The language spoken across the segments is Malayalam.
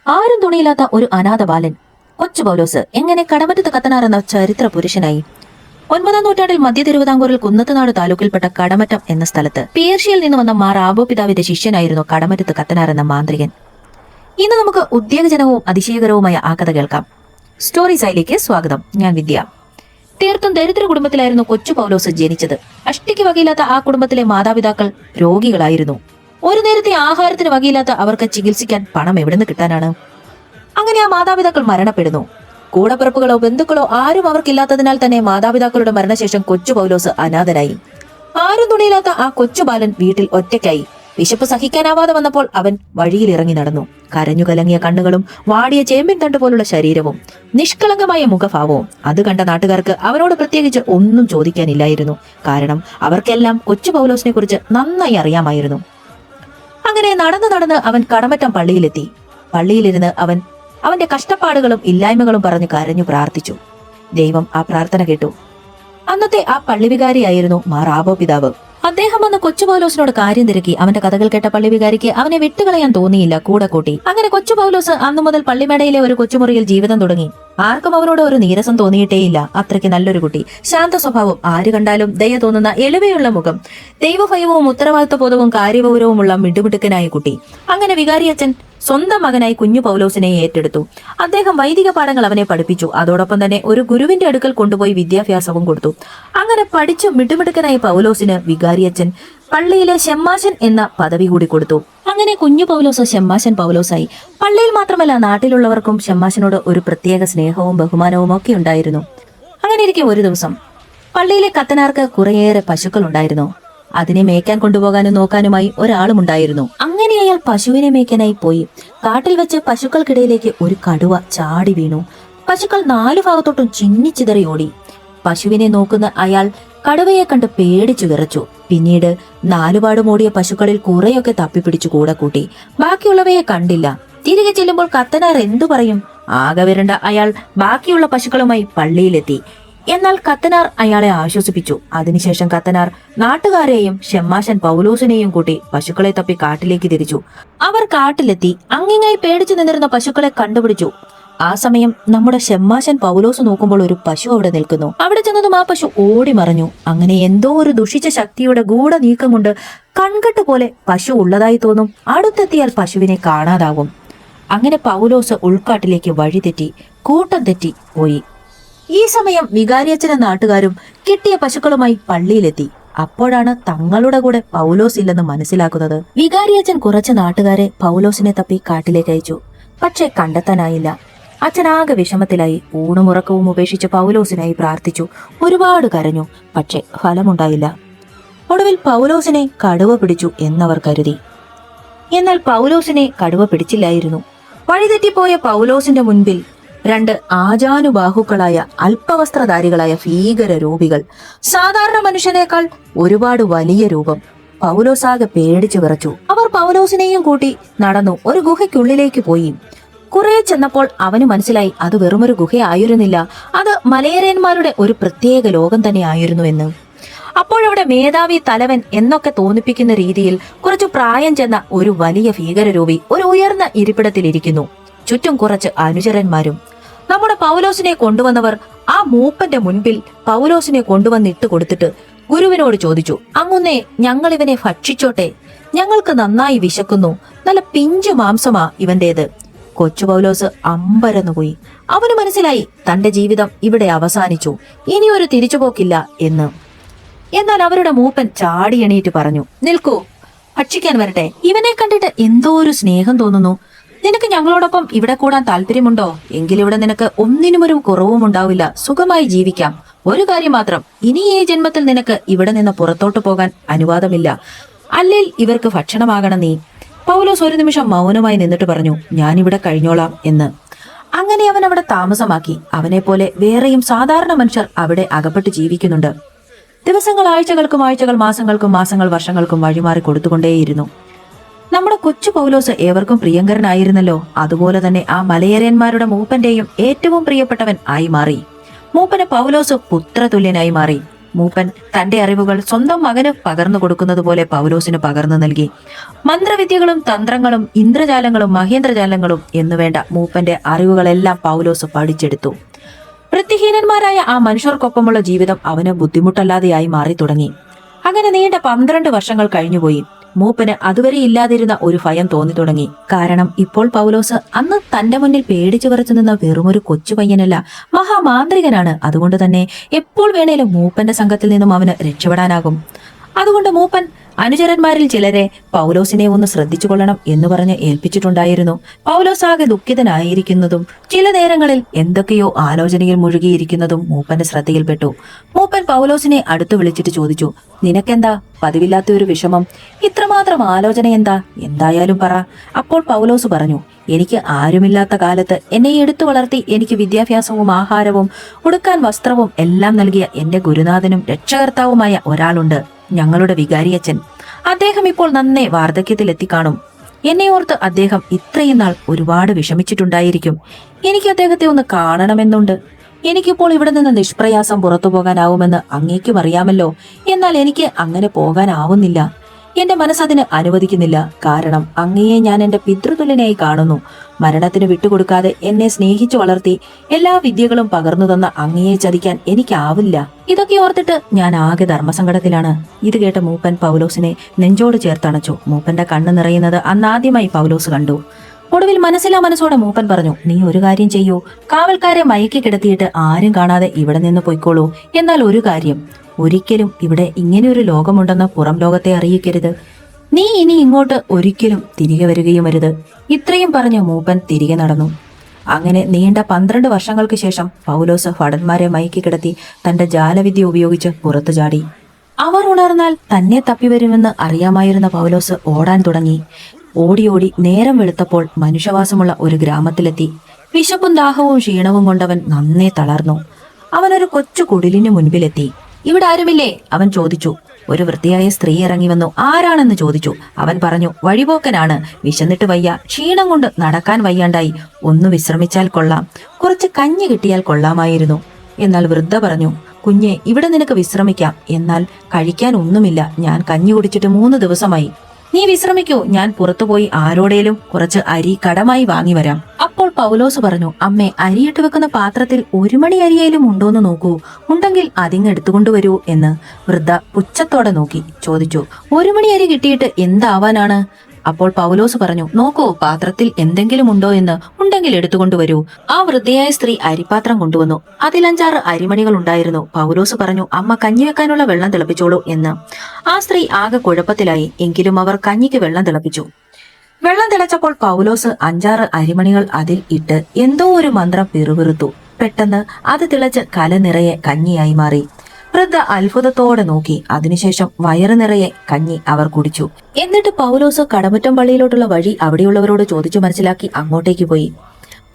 ആരും തുണിയില്ലാത്ത ഒരു അനാഥ ബാലൻ കൊച്ചു പൗലോസ് എങ്ങനെ കടമറ്റത്ത് കത്തനാർ എന്ന ചരിത്ര പുരുഷനായി? 9-ാം നൂറ്റാണ്ടിൽ മധ്യ തിരുവിതാംകൂറിൽ കുന്നത്തുനാട് താലൂക്കിൽപ്പെട്ട കടമറ്റം എന്ന സ്ഥലത്ത് പേർഷ്യയിൽ നിന്ന് വന്ന മാർ ആബോ പിതാവിന്റെ ശിഷ്യനായിരുന്നു കടമറ്റത്ത് കത്തനാർ എന്ന മാന്ത്രികൻ. ഇന്ന് നമുക്ക് ഉദ്വേഗജനകവും അതിശയകരവുമായ ആ കഥ കേൾക്കാം. സ്റ്റോറി സൈഡിലേക്ക് സ്വാഗതം. ഞാൻ വിദ്യ. തീർത്തും ദരിദ്ര കുടുംബത്തിലായിരുന്നു കൊച്ചു പൗലോസ് ജനിച്ചത്. അഷ്ടിക്ക് വകയില്ലാത്ത ആ കുടുംബത്തിലെ മാതാപിതാക്കൾ രോഗികളായിരുന്നു. ഒരു നേരത്തെ ആഹാരത്തിന് വകയില്ലാത്ത അവർക്ക് ചികിത്സിക്കാൻ പണം എവിടെ നിന്ന് കിട്ടാനാണ്? അങ്ങനെ ആ മാതാപിതാക്കൾ മരണപ്പെടുന്നു. കൂടപ്പിറപ്പുകളോ ബന്ധുക്കളോ ആരും അവർക്കില്ലാത്തതിനാൽ തന്നെ മാതാപിതാക്കളുടെ മരണശേഷം കൊച്ചു പൗലോസ് അനാഥനായി. ആരും തുണിയില്ലാത്ത ആ കൊച്ചു ബാലൻ വീട്ടിൽ ഒറ്റയ്ക്കായി. വിശപ്പ് സഹിക്കാനാവാതെ വന്നപ്പോൾ അവൻ വഴിയിൽ ഇറങ്ങി നടന്നു. കരഞ്ഞു കലങ്ങിയ കണ്ണുകളും വാടിയ ചേമ്പിൻ തണ്ട് പോലുള്ള ശരീരവും നിഷ്കളങ്കമായ മുഖഭാവവും അത് കണ്ട നാട്ടുകാർക്ക് അവനോട് പ്രത്യേകിച്ച് ഒന്നും ചോദിക്കാനില്ലായിരുന്നു. കാരണം അവർക്കെല്ലാം കൊച്ചു പൗലോസിനെ കുറിച്ച് നന്നായി അറിയാമായിരുന്നു. അങ്ങനെ നടന്ന് അവൻ കടമറ്റം പള്ളിയിലെത്തി. പള്ളിയിലിരുന്ന് അവന്റെ കഷ്ടപ്പാടുകളും ഇല്ലായ്മകളും പറഞ്ഞ് കരഞ്ഞു പ്രാർത്ഥിച്ചു. ദൈവം ആ പ്രാർത്ഥന കേട്ടു. അന്നത്തെ ആ പള്ളിവികാരിയായിരുന്നു മാർ ആബോ പിതാവ്. അദ്ദേഹം വന്ന് കൊച്ചു പൗലോസിനോട് കാര്യം തിരക്കി. അവന്റെ കഥകൾ കേട്ട പള്ളിവികാരിക്ക് അവനെ വിട്ടുകളയാൻ തോന്നിയില്ല, കൂടെ കൂട്ടി. അങ്ങനെ കൊച്ചു പൗലോസ് അന്നു മുതൽ പള്ളിമേടയിലെ ഒരു കൊച്ചുമുറിയിൽ ജീവിതം തുടങ്ങി. ആർക്കും അവനോട് ഒരു നീരസം തോന്നിയിട്ടേയില്ല. അത്രയ്ക്ക് നല്ലൊരു കുട്ടി, ശാന്ത സ്വഭാവം, ആര് കണ്ടാലും ദയ തോന്നുന്ന എളിമയുള്ള മുഖം, ദൈവഭയവും ഉത്തരവാദിത്വബോധവും കാര്യഗൗരവമുള്ള മിടുമിടുക്കനായ കുട്ടി. അങ്ങനെ വികാരിയച്ഛൻ സ്വന്തം മകനായി കുഞ്ഞു പൗലോസിനെ ഏറ്റെടുത്തു. അദ്ദേഹം വൈദിക പാഠങ്ങൾ അവനെ പഠിപ്പിച്ചു. അതോടൊപ്പം തന്നെ ഒരു ഗുരുവിന്റെ അടുക്കൽ കൊണ്ടുപോയി വിദ്യാഭ്യാസവും കൊടുത്തു. അങ്ങനെ പഠിച്ചു മിടുമിടുക്കനായ പൗലോസിന് വികാരിയച്ഛൻ പള്ളിയിലെ ഷെമ്മാശൻ എന്ന പദവി കൂടി കൊടുത്തു. അങ്ങനെ കുഞ്ഞു പൗലോസ് ഷെമ്മാശൻ പൗലോസായി. പള്ളിയിൽ മാത്രമല്ല നാട്ടിലുള്ളവർക്കും ഷെമ്മാശനോട് ഒരു പ്രത്യേക സ്നേഹവും ബഹുമാനവും ഒക്കെ ഉണ്ടായിരുന്നു. അങ്ങനെ ഇരിക്കെ ഒരു ദിവസം പള്ളിയിലെ കത്തനാർക്ക് കുറേയേറെ പശുക്കൾ ഉണ്ടായിരുന്നു. അതിനെ മേയ്ക്കാൻ കൊണ്ടുപോകാനും നോക്കാനുമായി ഒരാളും ഉണ്ടായിരുന്നു. അങ്ങനെ അയാൾ പശുവിനെ മേയ്ക്കാനായി പോയി. കാട്ടിൽ വെച്ച് പശുക്കൾക്കിടയിലേക്ക് ഒരു കടുവ ചാടി വീണു. പശുക്കൾ 4 ഭാഗത്തോട്ടും ചിന്നിച്ചിതറി ഓടി. പശുവിനെ നോക്കുന്ന അയാൾ കടുവയെ കണ്ട് പേടിച്ചു വിറച്ചു. പിന്നീട് 4 പാടും ഓടിയ പശുക്കളിൽ കുറെയൊക്കെ തപ്പിപ്പിടിച്ചു കൂടെ കൂട്ടി. ബാക്കിയുള്ളവയെ കണ്ടില്ല. തിരികെ ചെല്ലുമ്പോൾ കത്തനാർ എന്തു പറയും? ആകെ വരണ്ട അയാൾ ബാക്കിയുള്ള പശുക്കളുമായി പള്ളിയിലെത്തി. എന്നാൽ കത്തനാർ അയാളെ ആശ്വസിപ്പിച്ചു. അതിനുശേഷം കത്തനാർ നാട്ടുകാരെയും ഷെമ്മാശൻ പൗലോസിനെയും കൂട്ടി പശുക്കളെ തപ്പി കാട്ടിലേക്ക് തിരിച്ചു. അവർ കാട്ടിലെത്തി അങ്ങിങ്ങായി പേടിച്ചു നിന്നിരുന്ന പശുക്കളെ കണ്ടുപിടിച്ചു. ആ സമയം നമ്മുടെ ഷെമ്മാശൻ പൗലോസ് നോക്കുമ്പോൾ ഒരു പശു അവിടെ നിൽക്കുന്നു. അവിടെ ചെന്നതും ആ പശു ഓടി മറഞ്ഞു. അങ്ങനെ എന്തോ ഒരു ദുഷിച്ച ശക്തിയുടെ ഗൂഢ നീക്കം കൊണ്ട് കൺകെട്ട് പോലെ പശു ഉള്ളതായി തോന്നും. അടുത്തെത്തിയാൽ പശുവിനെ കാണാതാവും. അങ്ങനെ പൗലോസ് ഉൾക്കാട്ടിലേക്ക് വഴിതെറ്റി കൂട്ടം തെറ്റി പോയി. ഈ സമയം വികാരിയച്ഛനും നാട്ടുകാരും കിട്ടിയ പശുക്കളുമായി പള്ളിയിലെത്തി. അപ്പോഴാണ് തങ്ങളുടെ കൂടെ പൗലോസ് ഇല്ലെന്ന് മനസ്സിലാക്കുന്നത്. വികാരിയച്ഛൻ കുറച്ച് നാട്ടുകാരെ പൗലോസിനെ തപ്പി കാട്ടിലേക്ക് അയച്ചു. പക്ഷെ കണ്ടെത്താനായില്ല. അച്ഛനാകെ വിഷമത്തിലായി. ഊണുമുറക്കവും ഉപേക്ഷിച്ച് പൗലോസിനായി പ്രാർത്ഥിച്ചു. ഒരുപാട് കരഞ്ഞു. പക്ഷെ ഫലമുണ്ടായില്ല. ഒടുവിൽ പൗലോസിനെ കടുവ പിടിച്ചു എന്നവർ കരുതി. എന്നാൽ പൗലോസിനെ കടുവ പിടിച്ചില്ലായിരുന്നു. വഴിതെറ്റിപ്പോയ പൗലോസിന്റെ മുൻപിൽ 2 ആജാനുബാഹുക്കളായ അല്പവസ്ത്രധാരികളായ ഭീകര രൂപികൾ. സാധാരണ മനുഷ്യനേക്കാൾ ഒരുപാട് വലിയ രൂപം. പൗലോസാകെ പേടിച്ചു വിറച്ചു. അവർ പൗലോസിനെയും കൂട്ടി നടന്നു ഒരു ഗുഹയ്ക്കുള്ളിലേക്ക് പോയി. കുറെ ചെന്നപ്പോൾ അവന് മനസ്സിലായി അത് വെറുമൊരു ഗുഹയായിരുന്നില്ല, അത് മലയരയന്മാരുടെ ഒരു പ്രത്യേക ലോകം തന്നെ ആയിരുന്നു എന്ന്. അപ്പോഴവിടെ മേധാവി, തലവൻ എന്നൊക്കെ തോന്നിപ്പിക്കുന്ന രീതിയിൽ കുറച്ചു പ്രായം ചെന്ന ഒരു വലിയ ഭീകരരൂപി ഒരു ഉയർന്ന ഇരിപ്പിടത്തിലിരിക്കുന്നു. ചുറ്റും കുറച്ച് അനുചരന്മാരും. നമ്മുടെ പൗലോസിനെ കൊണ്ടുവന്നവർ ആ മൂപ്പന്റെ മുൻപിൽ പൗലോസിനെ കൊണ്ടുവന്നിട്ട് കൊടുത്തിട്ട് ഗുരുവിനോട് ചോദിച്ചു, അങ്ങുന്നേ, ഞങ്ങൾ ഇവനെ ഭക്ഷിച്ചോട്ടെ? ഞങ്ങൾക്ക് നന്നായി വിശക്കുന്നു. നല്ല പിഞ്ചു മാംസമാ ഇവന്റേത്. കൊച്ചു പൗലോസ് അമ്പരന്നുപോയി. അവന് മനസ്സിലായി തന്റെ ജീവിതം ഇവിടെ അവസാനിച്ചു, ഇനിയൊരു തിരിച്ചുപോക്കില്ല എന്ന്. എന്നാൽ അവരുടെ മൂപ്പൻ ചാടി എണീറ്റ് പറഞ്ഞു, നിൽക്കൂ, ഭക്ഷിക്കാൻ വരട്ടെ. ഇവനെ കണ്ടിട്ട് എന്തോ ഒരു സ്നേഹം തോന്നുന്നു. നിനക്ക് ഞങ്ങളോടൊപ്പം ഇവിടെ കൂടാൻ താല്പര്യമുണ്ടോ? എങ്കിലിവിടെ നിനക്ക് ഒന്നിനും ഒരു കുറവും ഉണ്ടാവില്ല. സുഖമായി ജീവിക്കാം. ഒരു കാര്യം മാത്രം, ഇനി ഈ ജന്മത്തിൽ നിനക്ക് ഇവിടെ നിന്ന് പുറത്തോട്ട് പോകാൻ അനുവാദമില്ല. അല്ലെങ്കിൽ ഇവർക്ക് ഭക്ഷണമാകണം നീ. പൗലോസ് ഒരു നിമിഷം മൗനമായി നിന്നിട്ട് പറഞ്ഞു, ഞാനിവിടെ കഴിഞ്ഞോളാം എന്ന്. അങ്ങനെ അവൻ അവിടെ താമസമാക്കി. അവനെ പോലെ വേറെയും സാധാരണ മനുഷ്യർ അവിടെ അകപ്പെട്ട് ജീവിക്കുന്നുണ്ട്. ദിവസങ്ങൾ ആഴ്ചകൾക്കും ആഴ്ചകൾ മാസങ്ങൾക്കും മാസങ്ങൾ വർഷങ്ങൾക്കും വഴിമാറി കൊടുത്തുകൊണ്ടേയിരുന്നു. നമ്മുടെ കൊച്ചു പൗലോസ് ഏവർക്കും പ്രിയങ്കരനായിരുന്നല്ലോ. അതുപോലെ തന്നെ ആ മലയരയന്മാരുടെ മൂപ്പന്റെയും ഏറ്റവും പ്രിയപ്പെട്ടവൻ ആയി മാറി. മൂപ്പന് പൗലോസ് പുത്രതുല്യനായി മാറി. മൂപ്പൻ തന്റെ അറിവുകൾ സ്വന്തം മകന് പകർന്നു കൊടുക്കുന്നത് പോലെ പൗലോസിന് പകർന്നു നൽകി. മന്ത്രവിദ്യകളും തന്ത്രങ്ങളും ഇന്ദ്രജാലങ്ങളും മഹേന്ദ്രജാലങ്ങളും എന്നുവേണ്ട മൂപ്പന്റെ അറിവുകളെല്ലാം പൗലോസ് പഠിച്ചെടുത്തു. വൃത്തിഹീനന്മാരായ ആ മനുഷ്യർക്കൊപ്പമുള്ള ജീവിതം അവന് ബുദ്ധിമുട്ടല്ലാതെയായി മാറി തുടങ്ങി. അങ്ങനെ നീണ്ട 12 വർഷങ്ങൾ കഴിഞ്ഞുപോയി. മൂപ്പന് അതുവരെ ഇല്ലാതിരുന്ന ഒരു ഭയം തോന്നി തുടങ്ങി. കാരണം ഇപ്പോൾ പൗലോസ് അന്ന് തന്റെ മുന്നിൽ പേടിച്ചു വിറച്ചു നിന്ന വെറുമൊരു കൊച്ചു പയ്യനല്ല, മഹാമാന്ത്രികനാണ്. അതുകൊണ്ട് തന്നെ എപ്പോൾ വേണേലും മൂപ്പന്റെ സംഘത്തിൽ നിന്നും അവന് രക്ഷപ്പെടാനാകും. അതുകൊണ്ട് മൂപ്പൻ അനുചരന്മാരിൽ ചിലരെ പൗലോസിനെ ഒന്ന് ശ്രദ്ധിച്ചു കൊള്ളണം എന്ന് പറഞ്ഞ് ഏൽപ്പിച്ചിട്ടുണ്ടായിരുന്നു. പൗലോസ് ആകെ ദുഃഖിതനായിരിക്കുന്നതും ചില നേരങ്ങളിൽ എന്തൊക്കെയോ ആലോചനയിൽ മുഴുകിയിരിക്കുന്നതും മൂപ്പന്റെ ശ്രദ്ധയിൽപ്പെട്ടു. മൂപ്പൻ പൗലോസിനെ അടുത്തു വിളിച്ചിട്ട് ചോദിച്ചു, നിനക്കെന്താ പതിവില്ലാത്ത ഒരു വിഷമം? ഇത്രമാത്രം ആലോചന എന്താ? എന്തായാലും പറ. അപ്പോൾ പൗലോസ് പറഞ്ഞു, എനിക്ക് ആരുമില്ലാത്ത കാലത്ത് എന്നെ എടുത്തു വളർത്തി എനിക്ക് വിദ്യാഭ്യാസവും ആഹാരവും ഉടുക്കാൻ വസ്ത്രവും എല്ലാം നൽകിയ എന്റെ ഗുരുനാഥനും രക്ഷകർത്താവുമായ ഒരാളുണ്ട്, ഞങ്ങളുടെ വികാരിയച്ഛൻ. അദ്ദേഹം ഇപ്പോൾ നന്നേ വാർദ്ധക്യത്തിലെത്തിക്കാണും. എന്നെ ഓർത്ത് അദ്ദേഹം ഇത്രയും നാൾ ഒരുപാട് വിഷമിച്ചിട്ടുണ്ടായിരിക്കും. എനിക്ക് അദ്ദേഹത്തെ ഒന്ന് കാണണമെന്നുണ്ട്. എനിക്കിപ്പോൾ ഇവിടെ നിന്ന് നിഷ്പ്രയാസം പുറത്തു പോകാനാവുമെന്ന് അങ്ങേക്കും അറിയാമല്ലോ. എന്നാൽ എനിക്ക് അങ്ങനെ പോകാനാവുന്നില്ല. എന്റെ മനസ്സതിന് അനുവദിക്കുന്നില്ല. കാരണം അങ്ങയെ ഞാൻ എന്റെ പിതൃതുല്യനായി കാണുന്നു. മരണത്തിന് വിട്ടുകൊടുക്കാതെ എന്നെ സ്നേഹിച്ചു വളർത്തി എല്ലാ വിദ്യകളും പകർന്നു തന്ന അങ്ങയെ ചതിക്കാൻ എനിക്കാവില്ല. ഇതൊക്കെ ഓർത്തിട്ട് ഞാൻ ആകെ ധർമ്മസങ്കടത്തിലാണ്. ഇത് കേട്ട മൂപ്പൻ പൗലോസിനെ നെഞ്ചോട് ചേർത്തണച്ചു. മൂപ്പന്റെ കണ്ണ് നിറയുന്നത് അന്നാദ്യമായി പൗലോസ് കണ്ടു. ഒടുവിൽ മനസ്സിലാ മനസ്സോടെ മൂപ്പൻ പറഞ്ഞു, നീ ഒരു കാര്യം ചെയ്യൂ. കാവൽക്കാരെ മയക്കി കിടത്തിയിട്ട് ആരും കാണാതെ ഇവിടെ നിന്ന് പൊയ്ക്കോളൂ. എന്നാൽ ഒരു കാര്യം, ഒരിക്കലും ഇവിടെ ഇങ്ങനെയൊരു ലോകമുണ്ടെന്ന് പുറം ലോകത്തെ അറിയിക്കരുത്. നീ ഇനി ഇങ്ങോട്ട് ഒരിക്കലും തിരികെ വരികയും അരുത്. ഇത്രയും പറഞ്ഞ് മൂപ്പൻ തിരികെ നടന്നു. അങ്ങനെ നീണ്ട 12 വർഷങ്ങൾക്ക് ശേഷം പൗലോസ് ഭടന്മാരെ മയക്കി കിടത്തി തന്റെ ജാലവിദ്യ ഉപയോഗിച്ച് പുറത്തു ചാടി. അവർ ഉണർന്നാൽ തന്നെ തപ്പിവരുമെന്ന് അറിയാമായിരുന്ന പൗലോസ് ഓടാൻ തുടങ്ങി. ഓടി ഓടി നേരം വെളുത്തപ്പോൾ മനുഷ്യവാസമുള്ള ഒരു ഗ്രാമത്തിലെത്തി. വിശപ്പും ദാഹവും ക്ഷീണവും കൊണ്ടവൻ നന്നേ തളർന്നു. അവനൊരു കൊച്ചു കുടിലിനു മുൻപിലെത്തി. ഇവിടെ ആരുമില്ലേ? അവൻ ചോദിച്ചു. ഒരു വൃത്തിയായ സ്ത്രീ ഇറങ്ങി വന്നു. ആരാണെന്ന് ചോദിച്ചു. അവൻ പറഞ്ഞു, വഴിപോക്കനാണ്. വിശന്നിട്ട് വയ്യ, ക്ഷീണം കൊണ്ട് നടക്കാൻ വയ്യാണ്ടായി. ഒന്ന് വിശ്രമിച്ചാൽ കൊള്ളാം. കുറച്ച് കഞ്ഞി കിട്ടിയാൽ കൊള്ളാമായിരുന്നു. എന്നാൽ വൃദ്ധ പറഞ്ഞു, കുഞ്ഞെ, ഇവിടെ നിനക്ക് വിശ്രമിക്കാം. എന്നാൽ കഴിക്കാൻ ഒന്നുമില്ല. ഞാൻ കഞ്ഞി കുടിച്ചിട്ട് 3 ദിവസമായി. നീ വിശ്രമിക്കൂ, ഞാൻ പുറത്തുപോയി ആരോടേലും കുറച്ച് അരി കടമായി വാങ്ങി വരാം. അപ്പോൾ പൗലോസ് പറഞ്ഞു, അമ്മേ, അരിയിട്ട് വെക്കുന്ന പാത്രത്തിൽ 1 മണി അരിയായാലും ഉണ്ടോന്ന് നോക്കൂ. ഉണ്ടെങ്കിൽ അതിങ്ങ് എടുത്തുകൊണ്ടുവരൂ എന്ന് വൃദ്ധ പുച്ഛത്തോടെ നോക്കി ചോദിച്ചു. 1 മണി അരി കിട്ടിയിട്ട് എന്താവാനാണ്? അപ്പോൾ പൗലോസ് പറഞ്ഞു, നോക്കൂ, പാത്രത്തിൽ എന്തെങ്കിലും ഉണ്ടോ എന്ന്. ഉണ്ടെങ്കിൽ എടുത്തുകൊണ്ടുവരൂ. ആ വൃദ്ധയായ സ്ത്രീ അരിപ്പാത്രം കൊണ്ടുവന്നു. അതിൽ 5-6 അരിമണികൾ ഉണ്ടായിരുന്നു. പൗലോസ് പറഞ്ഞു, അമ്മ കഞ്ഞി വെക്കാനുള്ള വെള്ളം തിളപ്പിച്ചോളൂ എന്ന്. ആ സ്ത്രീ ആകെ കുഴപ്പത്തിലായി. എങ്കിലും അവർ കഞ്ഞിക്ക് വെള്ളം തിളപ്പിച്ചു. വെള്ളം തിളച്ചപ്പോൾ പൗലോസ് 5-6 അരിമണികൾ അതിൽ ഇട്ട് എന്തോ ഒരു മന്ത്രം പിറുപിറുത്തു. പെട്ടെന്ന് അത് തിളച്ച് കല നിറയെ കഞ്ഞിയായി മാറി. വൃദ്ധ അത്ഭുതത്തോടെ നോക്കി. അതിനുശേഷം വയറ് നിറയെ കഞ്ഞി അവർ കുടിച്ചു. എന്നിട്ട് പൗലോസ് കടമുറ്റം പള്ളിയിലോട്ടുള്ള വഴി അവിടെയുള്ളവരോട് ചോദിച്ചു മനസ്സിലാക്കി അങ്ങോട്ടേക്ക് പോയി.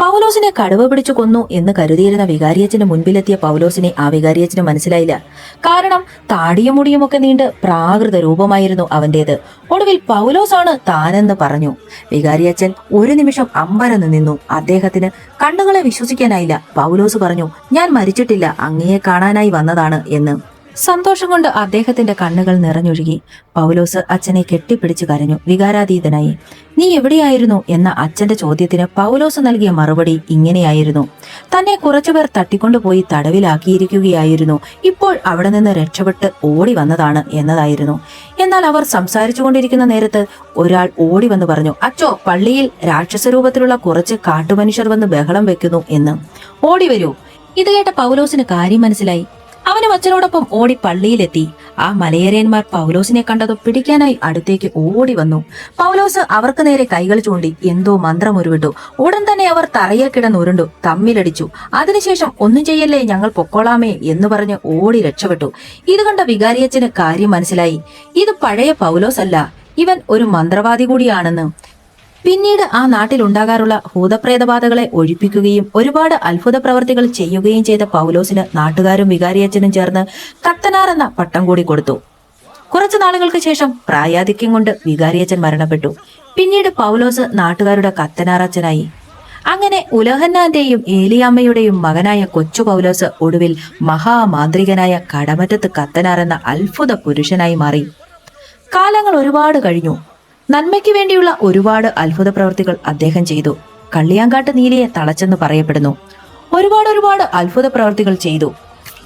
പൗലോസിനെ കടുവ പിടിച്ചു കൊന്നു എന്ന് കരുതിയിരുന്ന വികാരിയച്ഛന് മുൻപിലെത്തിയ പൗലോസിനെ ആ വികാരിയച്ഛന് മനസ്സിലായില്ല. കാരണം താടിയും മുടിയുമൊക്കെ നീണ്ട് പ്രാകൃത രൂപമായിരുന്നു അവന്റേത്. ഒടുവിൽ പൗലോസാണ് താനെന്ന് പറഞ്ഞു. വികാരിയച്ഛൻ ഒരു നിമിഷം അമ്പരന്ന് നിന്നു. അദ്ദേഹത്തിന് കണ്ണുകളെ വിശ്വസിക്കാനായില്ല. പൗലോസ് പറഞ്ഞു, ഞാൻ മരിച്ചിട്ടില്ല, അങ്ങയെ കാണാനായി വന്നതാണ് എന്ന്. സന്തോഷം കൊണ്ട് അദ്ദേഹത്തിന്റെ കണ്ണുകൾ നിറഞ്ഞൊഴുകി. പൗലോസ് അച്ഛനെ കെട്ടിപ്പിടിച്ചു കരഞ്ഞു. വികാരാതീതനായി. നീ എവിടെയായിരുന്നു എന്ന അച്ഛന്റെ ചോദ്യത്തിന് പൗലോസ് നൽകിയ മറുപടി ഇങ്ങനെയായിരുന്നു. തന്നെ കുറച്ചുപേർ തട്ടിക്കൊണ്ടുപോയി തടവിലാക്കിയിരിക്കുകയായിരുന്നു. ഇപ്പോൾ അവിടെ നിന്ന് രക്ഷപ്പെട്ട് ഓടി വന്നതാണ് എന്നതായിരുന്നു. എന്നാൽ അവർ സംസാരിച്ചു കൊണ്ടിരിക്കുന്ന നേരത്ത് ഒരാൾ ഓടി വന്ന് പറഞ്ഞു, അച്ചോ, പള്ളിയിൽ രാക്ഷസരൂപത്തിലുള്ള കുറച്ച് കാട്ടുമനുഷ്യർ വന്ന് ബഹളം വെക്കുന്നു എന്ന്. ഓടി വരൂ. ഇത് കേട്ട പൗലോസിന് കാര്യം മനസ്സിലായി. അവനും അച്ഛനോടൊപ്പം ഓടി പള്ളിയിലെത്തി. ആ മലയേറിയന്മാർ പൗലോസിനെ കണ്ടതും പിടിക്കാനായി അടുത്തേക്ക് ഓടി വന്നു. പൗലോസ് അവർക്ക് നേരെ കൈകൾ ചൂണ്ടി എന്തോ മന്ത്രം ഉരുവിട്ടു. ഉടൻ തന്നെ അവർ തറയിൽ കിടന്നുരുണ്ടു തമ്മിലടിച്ചു. അതിനുശേഷം ഒന്നും ചെയ്യല്ലേ, ഞങ്ങൾ പൊക്കോളാമേ എന്ന് പറഞ്ഞ് ഓടി രക്ഷപ്പെട്ടു. ഇത് കണ്ട വികാരിയച്ഛന് കാര്യം മനസ്സിലായി. ഇത് പഴയ പൗലോസ് അല്ല, ഇവൻ ഒരു മന്ത്രവാദി കൂടിയാണെന്ന്. പിന്നീട് ആ നാട്ടിലുണ്ടാകാറുള്ള ഭൂതപ്രേതബാധകളെ ഒഴിപ്പിക്കുകയും ഒരുപാട് അത്ഭുത പ്രവർത്തികൾ ചെയ്യുകയും ചെയ്ത പൗലോസിന് നാട്ടുകാരും വികാരിയച്ഛനും ചേർന്ന് കത്തനാർ എന്ന പട്ടം കൂടി കൊടുത്തു. കുറച്ചു നാളുകൾക്ക് ശേഷം പ്രായാധിക്യം കൊണ്ട് വികാരിയച്ഛൻ മരണപ്പെട്ടു. പിന്നീട് പൗലോസ് നാട്ടുകാരുടെ കത്തനാർ അച്ഛനായി. അങ്ങനെ ഉലഹന്നാന്റെയും ഏലിയാമ്മയുടെയും മകനായ കൊച്ചു പൗലോസ് ഒടുവിൽ മഹാമാന്ത്രികനായ കടമറ്റത്ത് കത്തനാർ എന്ന അത്ഭുത പുരുഷനായി മാറി. കാലങ്ങൾ ഒരുപാട് കഴിഞ്ഞു. നന്മയ്ക്ക് വേണ്ടിയുള്ള ഒരുപാട് അത്ഭുത പ്രവൃത്തികൾ അദ്ദേഹം ചെയ്തു. കള്ളിയാങ്കാട്ട് നീലിയെ തളച്ചെന്ന് പറയപ്പെടുന്നു. ഒരുപാട് അത്ഭുത പ്രവൃത്തികൾ ചെയ്തു.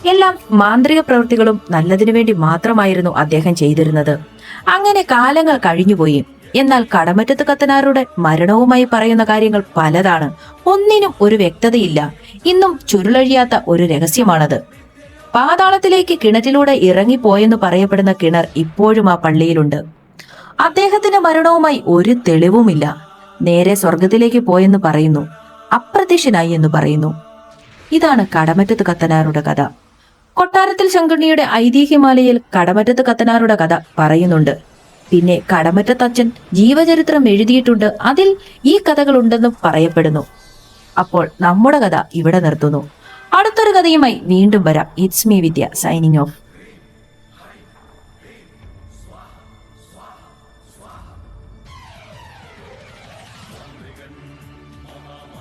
എല്ലാം മാന്ത്രിക പ്രവൃത്തികളും നല്ലതിനു വേണ്ടി മാത്രമായിരുന്നു അദ്ദേഹം ചെയ്തിരുന്നത്. അങ്ങനെ കാലങ്ങൾ കഴിഞ്ഞുപോയി. എന്നാൽ കടമറ്റത്ത് കത്തനാരുടെ മരണവുമായി പറയുന്ന കാര്യങ്ങൾ പലതാണ്. ഒന്നിനും ഒരു വ്യക്തതയില്ല. ഇന്നും ചുരുളഴിയാത്ത ഒരു രഹസ്യമാണത്. പാതാളത്തിലേക്ക് കിണറ്റിലൂടെ ഇറങ്ങിപ്പോയെന്ന് പറയപ്പെടുന്ന കിണർ ഇപ്പോഴും ആ പള്ളിയിലുണ്ട്. അദ്ദേഹത്തിന്റെ മരണവുമായി ഒരു തെളിവുമില്ല. നേരെ സ്വർഗത്തിലേക്ക് പോയെന്ന് പറയുന്നു, അപ്രത്യക്ഷനായി എന്ന് പറയുന്നു. ഇതാണ് കടമറ്റത്ത് കത്തനാരുടെ കഥ. കൊട്ടാരത്തിൽ ശങ്കുണ്ണിയുടെ ഐതിഹ്യമാലയിൽ കടമറ്റത്ത് കത്തനാരുടെ കഥ പറയുന്നുണ്ട്. പിന്നെ കടമറ്റത്തച്ഛൻ ജീവചരിത്രം എഴുതിയിട്ടുണ്ട്. അതിൽ ഈ കഥകളുണ്ടെന്നും പറയപ്പെടുന്നു. അപ്പോൾ നമ്മുടെ കഥ ഇവിടെ നിർത്തുന്നു. അടുത്തൊരു കഥയുമായി വീണ്ടും വരാം. It's me Vidya signing off.